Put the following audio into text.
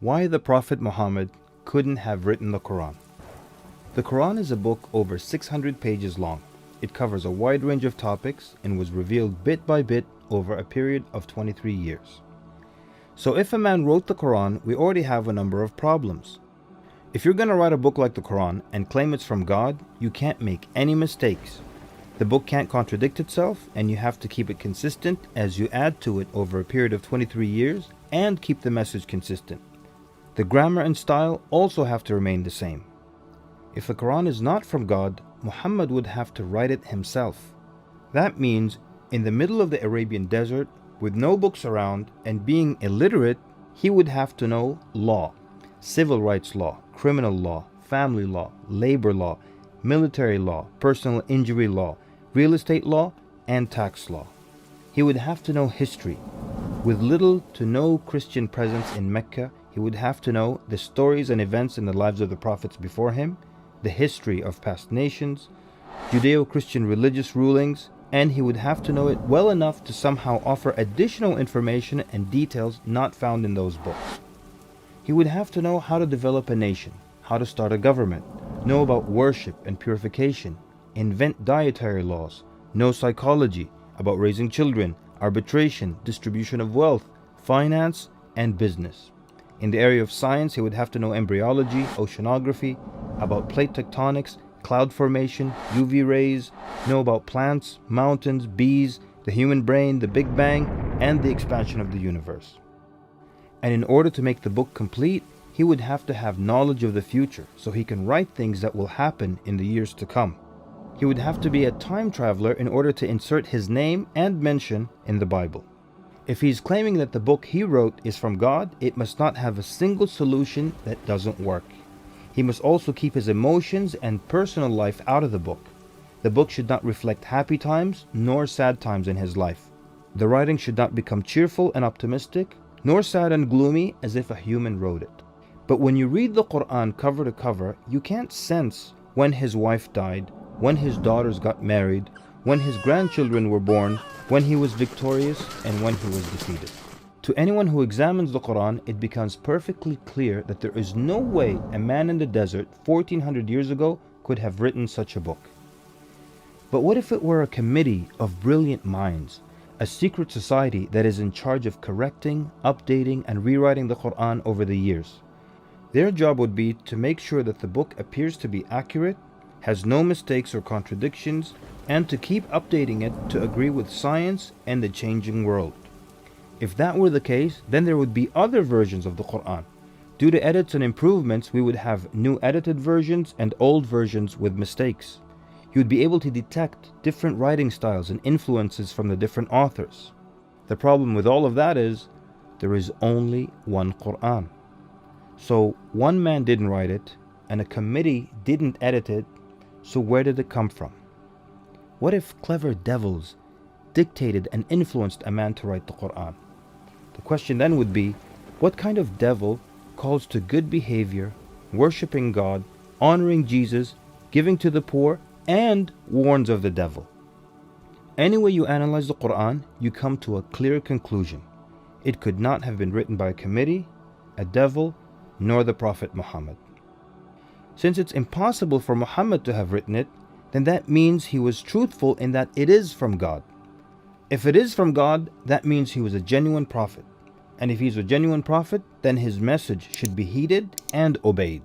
Why the Prophet Muhammad couldn't have written the Quran. The Quran is a book over 600 pages long. It covers a wide range of topics and was revealed bit by bit over a period of 23 years. So if a man wrote the Quran, we already have a number of problems. If you're going to write a book like the Quran and claim it's from God, you can't make any mistakes. The book can't contradict itself, and you have to keep it consistent as you add to it over a period of 23 years and keep the message consistent. The grammar and style also have to remain the same. If the Quran is not from God, Muhammad would have to write it himself. That means in the middle of the Arabian desert, with no books around and being illiterate, he would have to know law, civil rights law, criminal law, family law, labor law, military law, personal injury law, real estate law, and tax law. He would have to know history. With little to no Christian presence in Mecca, he would have to know the stories and events in the lives of the prophets before him, the history of past nations, Judeo-Christian religious rulings, and he would have to know it well enough to somehow offer additional information and details not found in those books. He would have to know how to develop a nation, how to start a government, know about worship and purification, invent dietary laws, know psychology, about raising children, arbitration, distribution of wealth, finance, and business. In the area of science, he would have to know embryology, oceanography, about plate tectonics, cloud formation, UV rays, know about plants, mountains, bees, the human brain, the Big Bang, and the expansion of the universe. And in order to make the book complete, he would have to have knowledge of the future so he can write things that will happen in the years to come. He would have to be a time traveler in order to insert his name and mention in the Bible. If he's claiming that the book he wrote is from God, it must not have a single solution that doesn't work. He must also keep his emotions and personal life out of the book. The book should not reflect happy times nor sad times in his life. The writing should not become cheerful and optimistic, nor sad and gloomy as if a human wrote it. But when you read the Quran cover to cover, you can't sense when his wife died, when his daughters got married, when his grandchildren were born, when he was victorious, and when he was defeated. To anyone who examines the Quran, it becomes perfectly clear that there is no way a man in the desert 1400 years ago could have written such a book. But what if it were a committee of brilliant minds, a secret society that is in charge of correcting, updating, and rewriting the Quran over the years? Their job would be to make sure that the book appears to be accurate, has no mistakes or contradictions, and to keep updating it to agree with science and the changing world. If that were the case, then there would be other versions of the Quran. Due to edits and improvements, we would have new edited versions and old versions with mistakes. You would be able to detect different writing styles and influences from the different authors. The problem with all of that is, there is only one Quran. So one man didn't write it, and a committee didn't edit it, so where did it come from? What if clever devils dictated and influenced a man to write the Quran? The question then would be, what kind of devil calls to good behavior, worshipping God, honoring Jesus, giving to the poor, and warns of the devil? Any way you analyze the Quran, you come to a clear conclusion. It could not have been written by a committee, a devil, nor the Prophet Muhammad. Since it's impossible for Muhammad to have written it, then that means he was truthful in that it is from God. If it is from God, that means he was a genuine prophet. And if he's a genuine prophet, then his message should be heeded and obeyed.